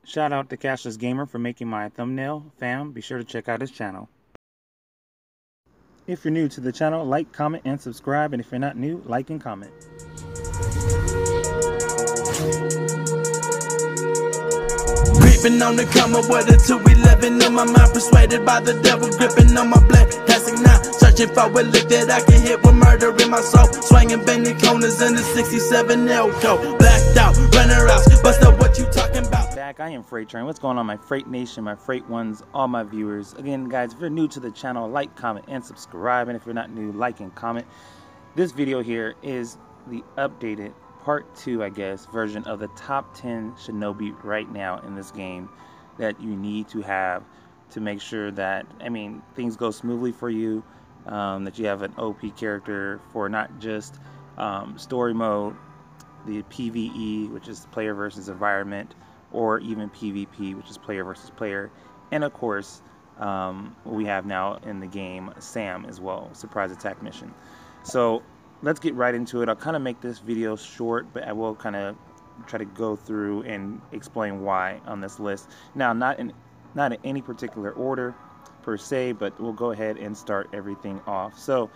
Shout out to Cashless Gamer for making my thumbnail. Fam, be sure to check out his channel. If you're new to the channel, like, comment, and subscribe. And if you're not new, like and comment. Creeping on the come up with a 211 in my mind, persuaded by the devil, gripping on my black plastic now, searching for a lick that I can hit with murder in my soul, swinging bending corners in the 67 Elko, blacked out, running routes, bust up what you talking about. Back, I am Freight Train. What's going on, my Freight Nation, my Freight Ones, all my viewers? Again, guys, if you're new to the channel, like, comment, and subscribe. And if you're not new, like and comment. This video here is the updated part 2, I guess, version of the top 10 Shinobi right now in this game that you need to have to make sure that, I mean, things go smoothly for you, that you have an OP character for not just story mode, the PvE, which is player versus environment, or even PvP, which is player versus player, and of course, we have now in the game Sam as well, surprise attack mission. So let's get right into it. I'll kind of make this video short, but I will kind of try to go through and explain why on this list. Now, not in any particular order per se, but we'll go ahead and start everything off. So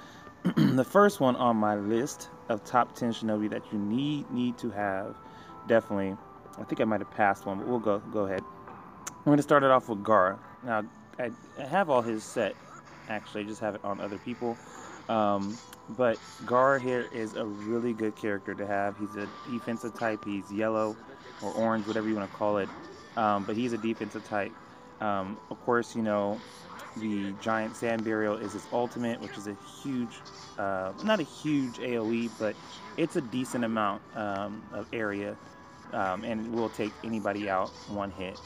the first one on my list of top 10 Shinobi that you need to have, definitely, I think I might have passed one, but we'll go ahead. I'm going to start it off with Gaara. Now, I have all his set, actually, I just have it on other people. But Gaara here is a really good character to have. He's a defensive type. He's yellow or orange, whatever you want to call it. But he's a defensive type. Of course, you know, the giant sand burial is his ultimate, which is a huge, not a huge AoE, but it's a decent amount of area. And will take anybody out one hit.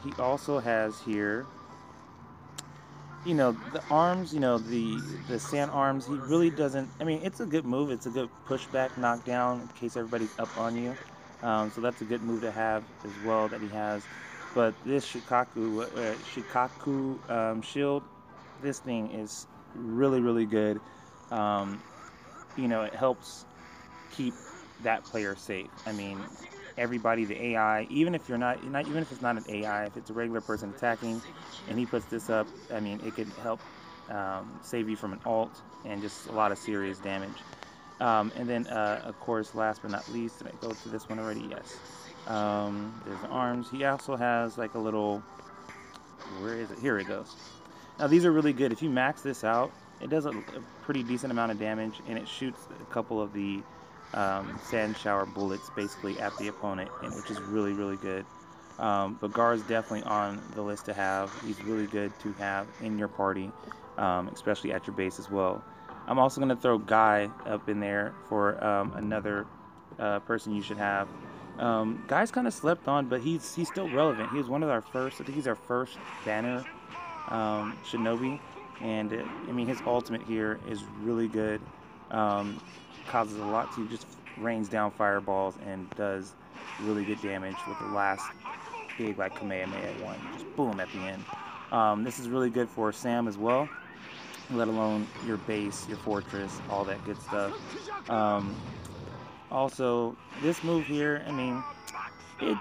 He also has here, you know, the arms, you know, the sand arms. He really doesn't, I mean, it's a good move. It's a good pushback knockdown in case everybody's up on you. So that's a good move to have as well that he has. But this Shikaku shield, this thing is really good. You know, it helps keep that player safe. I mean, everybody, the AI, even if even if it's not an AI, if it's a regular person attacking and he puts this up, I mean, it could help save you from an ult and just a lot of serious damage. And then of course, last but not least, did I go to this one already? Yes. There's the arms. He also has like a little, where is it? Here it goes. Now these are really good. If you max this out, it does a pretty decent amount of damage, and it shoots a couple of the sand shower bullets basically at the opponent, and which is really good. But Gaara's definitely on the list to have. He's really good to have in your party, especially at your base as well. I'm also going to throw Guy up in there for another person you should have. Guy's kind of slept on, but he's still relevant. He was one of our first, I think he's our first banner Shinobi, and I mean, his ultimate here is really good. Causes a lot to, just rains down fireballs and does really good damage with the last big like Kamehameha one, just boom at the end. This is really good for Sam as well, let alone your base, your fortress, all that good stuff. Also, this move here, I mean,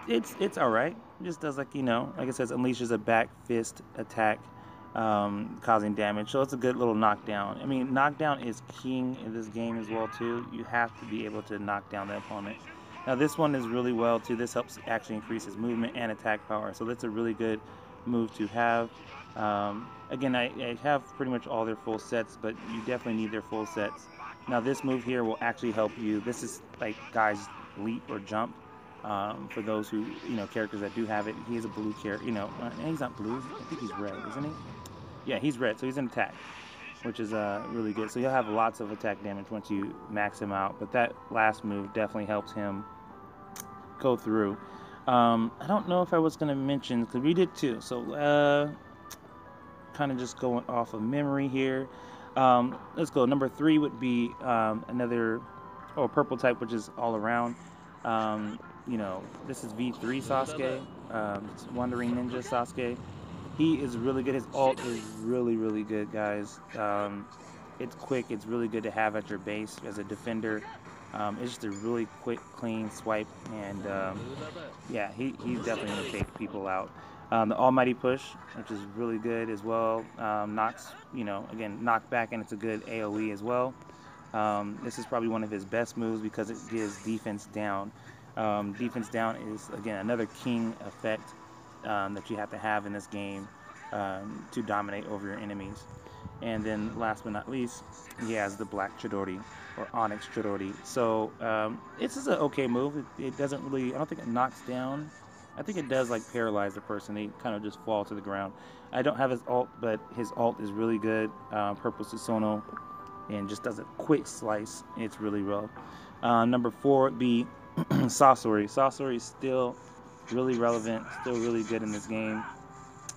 it's all right. It just does, like, you know, like it says, unleashes a back fist attack, causing damage. So it's a good little knockdown. I mean, knockdown is king in this game as well too. You have to be able to knock down the opponent. Now this one is really well too. This helps actually increase his movement and attack power. So that's a really good move to have. Again, I have pretty much all their full sets, but you definitely need their full sets. Now this move here will actually help you. This is like Guy's leap or jump. For those who, you know, characters that do have it. He is a blue character, you know, and he's not blue. I think he's red, isn't he? Yeah, he's red, so he's an attack, which is really good. So you'll have lots of attack damage once you max him out. But that last move definitely helps him go through. I don't know if I was going to mention, because we did too. So kind of just going off of memory here. Let's go. Number 3 would be another purple type, which is all around. You know, this is V3 Sasuke, it's Wandering Ninja Sasuke. He is really good. His ult is really good, guys. It's quick. It's really good to have at your base as a defender. It's just a really quick, clean swipe, and yeah, he's definitely going to take people out. The Almighty Push, which is really good as well, knocks, again, knockback, and it's a good AoE as well. This is probably one of his best moves because it gives defense down. Defense down is, again, another king effect that you have to have in this game to dominate over your enemies. And then last but not least, he has the Black Chidori, or Onyx Chidori. So it's just an okay move. It doesn't really, I don't think it knocks down. I think it does like paralyze the person. They kind of just fall to the ground. I don't have his ult, but his ult is really good. Purple Susono, and just does a quick slice. It's really well. Number 4 would be Sasori. Sasori is still really relevant, still really good in this game.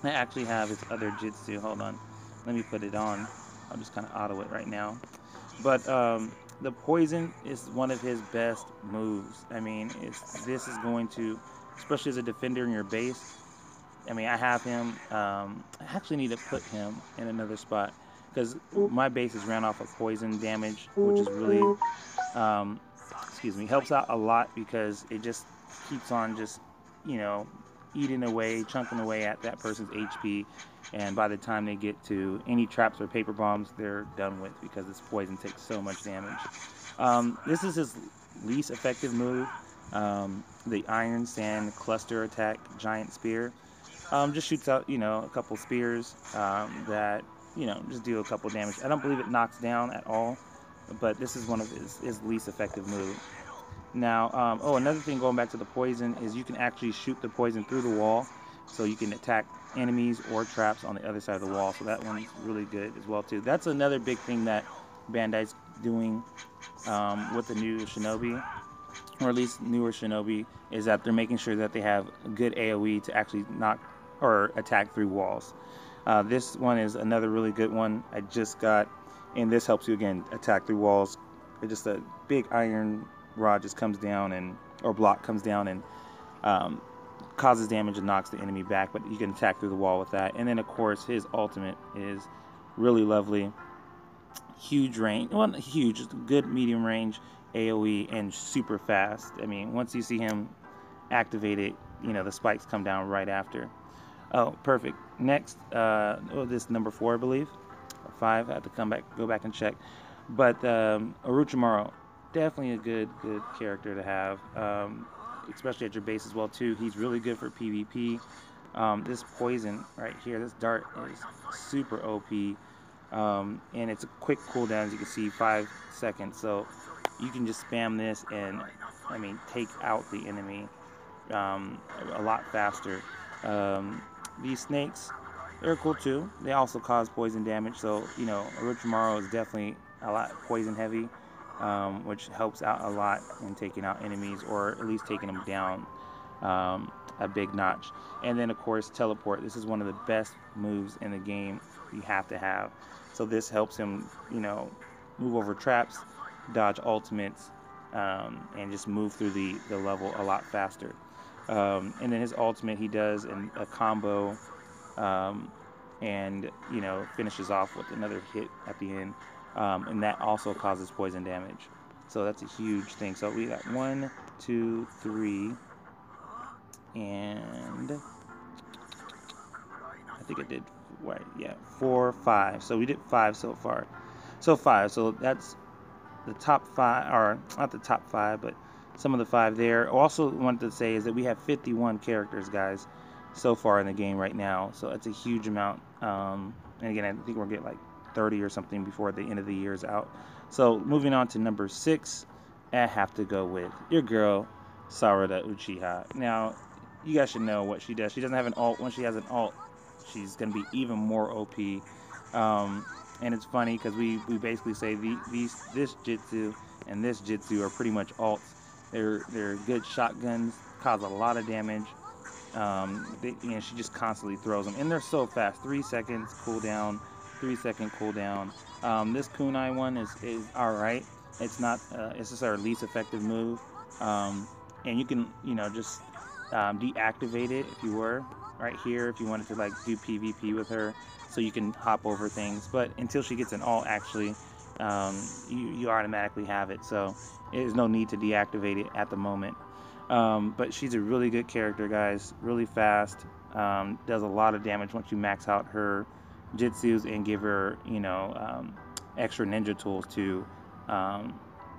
I actually have his other Jitsu. Hold on. Let me put it on. I'll just kind of auto it right now. But the poison is one of his best moves. I mean, this is going to, especially as a defender in your base. I mean, I have him. I actually need to put him in another spot because my base is ran off of poison damage, which is really, helps out a lot because it just keeps on just, eating away, chunking away at that person's HP, and by the time they get to any traps or paper bombs, they're done with because this poison takes so much damage. This is his least effective move, the Iron Sand Cluster Attack Giant Spear. Just shoots out, a couple spears that, just do a couple damage. I don't believe it knocks down at all, but this is one of his least effective moves. Now, another thing going back to the poison is you can actually shoot the poison through the wall, so you can attack enemies or traps on the other side of the wall. So that one's really good as well too. That's another big thing that Bandai's doing with the new Shinobi, or at least newer Shinobi, is that they're making sure that they have a good AoE to actually knock or attack through walls. This one is another really good one I just got, and this helps you again attack through walls. It's just a big iron rod just comes down or block comes down and causes damage and knocks the enemy back, but you can attack through the wall with that. And then of course his ultimate is really lovely. Huge range, well, huge, good medium range AoE and super fast. I mean, once you see him activate it, the spikes come down right after. Oh, perfect. Next, this number 4, I believe, or 5. I have to go back and check. But Orochimaru, definitely a good character to have, especially at your base as well too. He's really good for PvP. This poison right here, this dart is super OP, and it's a quick cooldown, as you can see, 5 seconds. So you can just spam this and, I mean, take out the enemy a lot faster. These snakes, they're cool too. They also cause poison damage, so Orochimaru is definitely a lot poison heavy, which helps out a lot in taking out enemies, or at least taking them down a big notch. And then of course teleport. This is one of the best moves in the game you have to have. So this helps him, move over traps, dodge ultimates, and just move through the level a lot faster. And then his ultimate, he does a combo, and finishes off with another hit at the end, and that also causes poison damage. So that's a huge thing. So we got 1, 2, 3, and I think I did, right, yeah, 4, 5. So we did 5 so far. So 5. So that's the top 5, or not the top 5, but some of the 5 there. Also wanted to say is that we have 51 characters, guys, so far in the game right now. So that's a huge amount. And again, I think we'll get like 30 or something before the end of the year is out. So moving on to number 6, I have to go with your girl, Sarada Uchiha. Now, you guys should know what she does. She doesn't have an ult. Once she has an ult, she's going to be even more OP. And it's funny because we basically say this Jitsu and this Jitsu are pretty much ults. They're good shotguns, cause a lot of damage. She just constantly throws them, and they're so fast. 3 seconds cooldown, 3 second cooldown. This kunai one is all right. It's not. It's just our least effective move, and you can just deactivate it if you were right here if you wanted to like do PvP with her, so you can hop over things. But until she gets an ult, actually, you automatically have it. So there's no need to deactivate it at the moment. But she's a really good character, guys. Really fast. Does a lot of damage once you max out her jutsus and give her, extra ninja tools to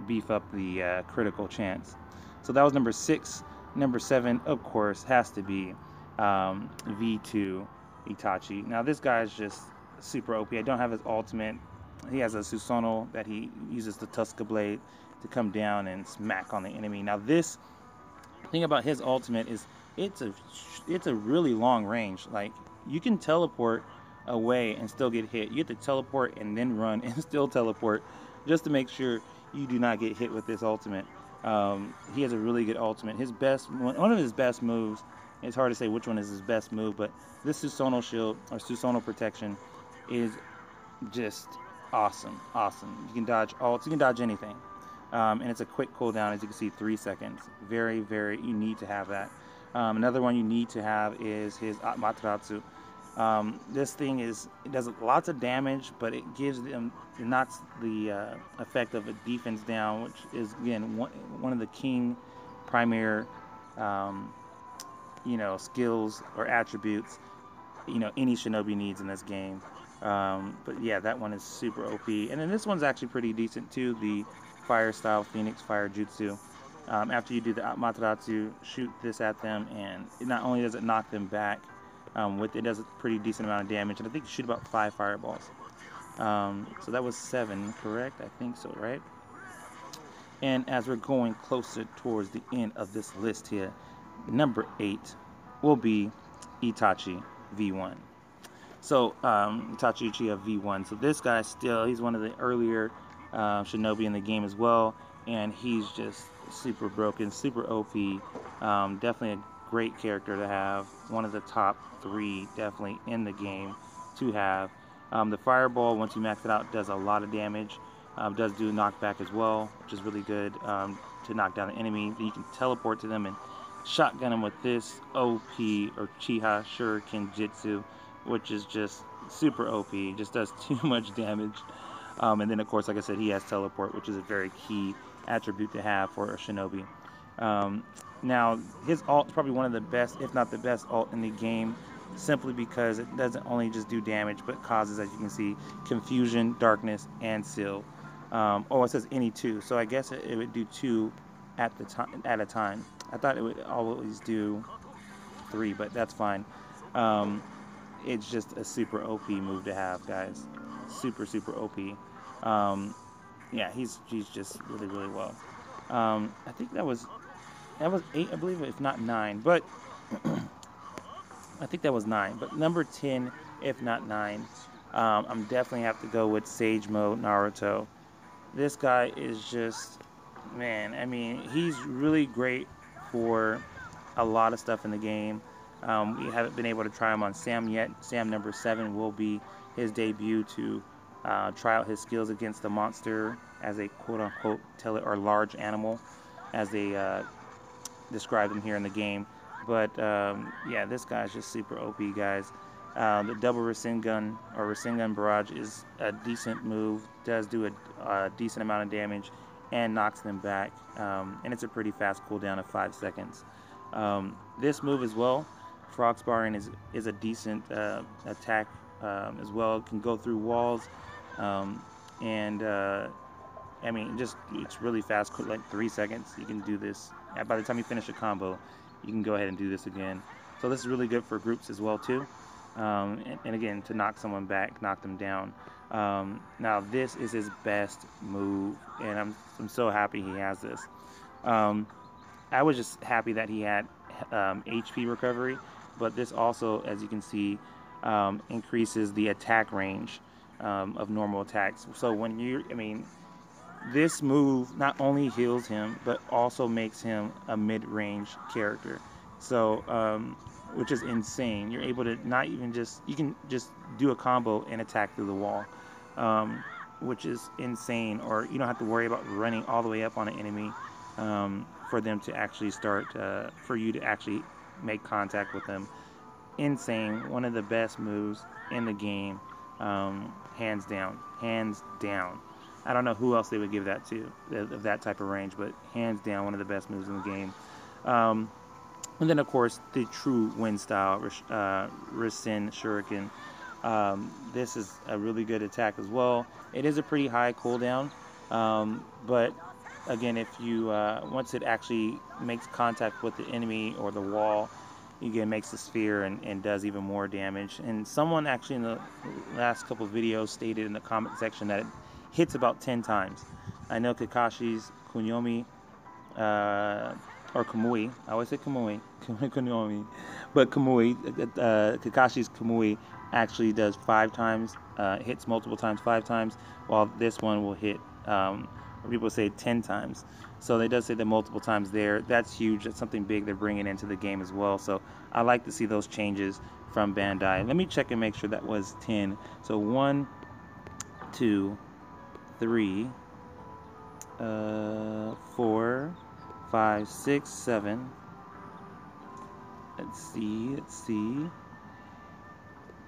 beef up the critical chance. So that was number 6. Number 7, of course, has to be V2 Itachi. Now this guy's just super OP. I don't have his ultimate. He has a Susanoo that he uses the Tuska Blade to come down and smack on the enemy. Now this thing about his ultimate is it's a really long range. Like, you can teleport away and still get hit. You have to teleport and then run and still teleport just to make sure you do not get hit with this ultimate. He has a really good ultimate. One of his best moves, it's hard to say which one is his best move, but this Susanoo shield or Susanoo protection is just awesome. You can dodge ults, you can dodge anything. And it's a quick cooldown, as you can see, 3 seconds. Very, you need to have that. Another one you need to have is his Amaterasu. This thing it does lots of damage, but it knocks the effect of a defense down, which is, again, one of the king primary skills or attributes any shinobi needs in this game. But yeah, that one is super OP. And then this one's actually pretty decent too, the fire style Phoenix Fire Jutsu. After you do the Amaterasu, shoot this at them, and not only does it knock them back, it does a pretty decent amount of damage, and I think you shoot about 5 fireballs. So that was 7, correct? I think so, right? And as we're going closer towards the end of this list here, number 8 will be Itachi V1. So Itachi Uchiha V1. So this guy he's one of the earlier shinobi in the game as well, and he's just super broken, super OP. Definitely a great character to have. One of the top 3 definitely in the game to have. The fireball, once you max it out, does a lot of damage. Does do knockback as well, which is really good to knock down the enemy. Then you can teleport to them and shotgun them with this OP or Uchiha Shuriken Jutsu, which is just super OP. Just does too much damage. And then, of course, like I said, he has teleport, which is a very key attribute to have for a shinobi. Now, his ult is probably one of the best, if not the best ult in the game, simply because it doesn't only just do damage, but causes, as you can see, confusion, darkness, and seal. It says any 2, so I guess it would do 2 at a time. I thought it would always do 3, but that's fine. It's just a super OP move to have, guys. Super OP. Yeah, he's just really well. I think that was 8, I believe, if not 9, but I think that was 9. But number 10, if not 9, I'm definitely have to go with Sage Mode Naruto. This guy is just, man, I mean, he's really great for a lot of stuff in the game. We haven't been able to try him on Sam yet. Sam number 7 will be his debut to try out his skills against the monster as a quote-unquote large animal, as they describe them here in the game. But yeah, this guy's just super OP, guys. The double Rasengan or Rasengan Barrage is a decent move, does do a decent amount of damage and knocks them back, and it's a pretty fast cooldown of 5 seconds. This move as well, Frog Sparring, is a decent attack as well. It can go through walls, and I mean, it's really fast, like 3 seconds. You can do this. By the time you finish a combo, you can go ahead and do this again. So this is really good for groups as well too. And again, to knock someone back, knock them down. Now this is his best move, and I'm so happy he has this. I was just happy that he had HP recovery, but this also, as you can see, increases the attack range of normal attacks. So this move not only heals him, but also makes him a mid-range character. So, which is insane. You're able to you can just do a combo and attack through the wall, which is insane. Or you don't have to worry about running all the way up on an enemy for them to actually for you to actually make contact with them. Insane. One of the best moves in the game, hands down. I don't know who else they would give that to, of that type of range, but hands down, one of the best moves in the game. And then, of course, the true wind style, Rasen Shuriken. This is a really good attack as well. It is a pretty high cooldown, but again, if you once it actually makes contact with the enemy or the wall, again makes a sphere and does even more damage. And someone actually in the last couple of videos stated in the comment section that it hits about 10 times. I know Kakashi's Kunyomi, or Kamui, I always say Kamui, Kunyomi, but Kamui, Kakashi's Kamui actually does 5 times, hits multiple times 5 times, while this one will hit, people say 10 times. So they does say that multiple times there. That's huge. That's something big they're bringing into the game as well. So I like to see those changes from Bandai. Let me check and make sure that was 10. So 1, 2, 3, 4, 5, 6, 7. Let's see.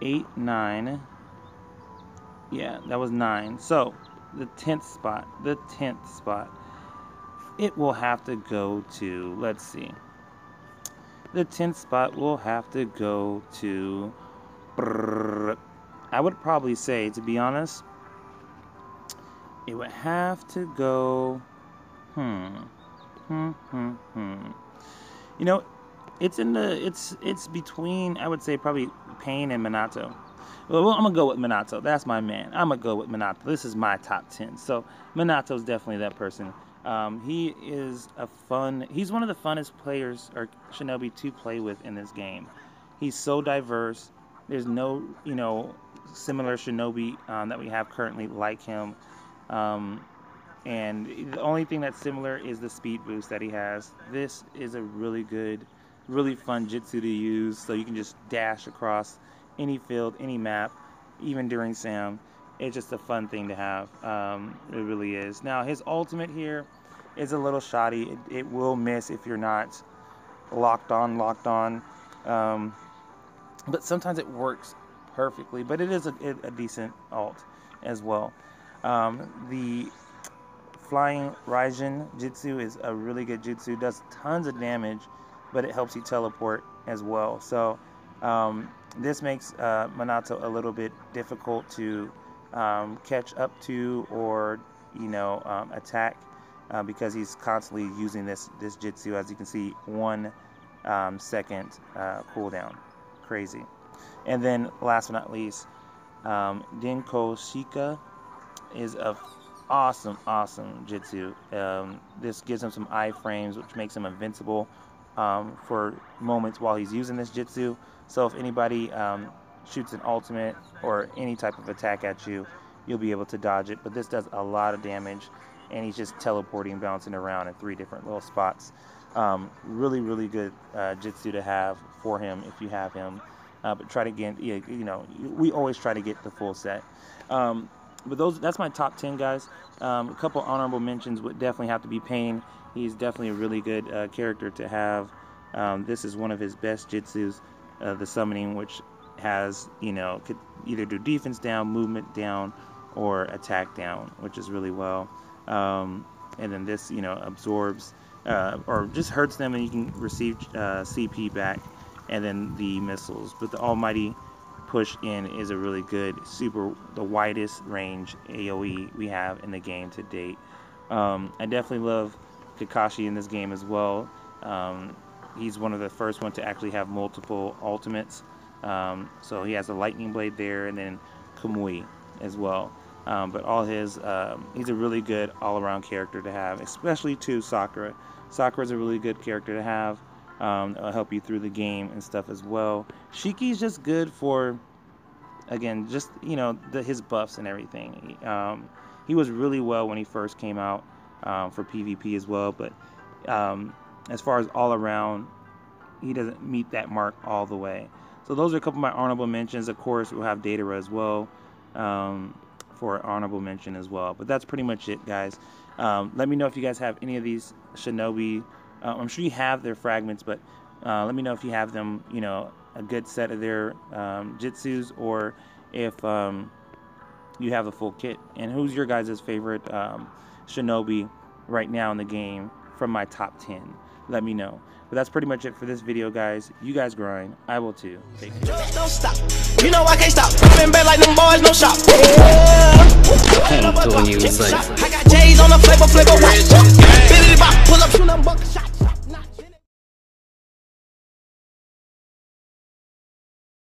8, 9. Yeah, that was 9. So the 10th spot, it will have to go to, let's see. The 10th spot will have to go to, I would probably say, to be honest, it would have to go, You know, it's in the, it's between, I would say, probably Pain and Minato. Well, I'm gonna go with Minato. That's my man. I'm gonna go with Minato. This is my top 10. So Minato's definitely that person. He is he's one of the funnest players or shinobi to play with in this game. He's so diverse. There's no, similar shinobi that we have currently like him. And the only thing that's similar is the speed boost that he has. This is a really good, really fun jutsu to use. So you can just dash across any field, any map, even during Sam. It's just a fun thing to have. It really is. Now, his ultimate here is a little shoddy. It will miss if you're not locked on. But sometimes it works perfectly. But it is a decent ult as well. The Flying Raijin Jutsu is a really good jutsu. Does tons of damage, but it helps you teleport as well. So this makes Minato a little bit difficult to catch up to or attack because he's constantly using this jutsu. As you can see, 1 second cooldown. Crazy. And then last but not least, Denko Shika is a awesome jutsu. This gives him some iframes, which makes him invincible for moments while he's using this jutsu. So if anybody shoots an ultimate or any type of attack at you, you'll be able to dodge it. But this does a lot of damage, and he's just teleporting, bouncing around in 3 different little spots. Really good jutsu to have for him if you have him. But try to get, we always try to get the full set. But that's my top 10, guys. A couple honorable mentions would definitely have to be Pain. He's definitely a really good character to have. This is one of his best jutsus, the summoning, which has, could either do defense down, movement down, or attack down, which is really well. And then this, absorbs or just hurts them, and you can receive CP back, and then the missiles. But the Almighty Push In is a really good, the widest range AoE we have in the game to date. I definitely love Kakashi in this game as well. He's one of the first one to actually have multiple ultimates. So he has a lightning blade there, and then Kamui as well. But all his, he's a really good all-around character to have, especially to Sakura. Sakura's a really good character to have. It'll help you through the game and stuff as well. Shiki's just good for, again, just, his buffs and everything. He was really well when he first came out for PvP as well, but as far as all around, he doesn't meet that mark all the way. So those are a couple of my honorable mentions. Of course, we'll have Datara as well for honorable mention as well. But that's pretty much it, guys. Let me know if you guys have any of these Shinobi. I'm sure you have their fragments, but let me know if you have them, a good set of their jutsus, or if you have a full kit. And who's your guys' favorite Shinobi right now in the game from my top 10? Let me know. But that's pretty much it for this video, guys. You guys grind. I will too. Take care. Don't stop. You know I can't stop. Been back like them boys, no shop. I got J's on the flavor watch. Billy Bop, pull up, shoot them buck shot.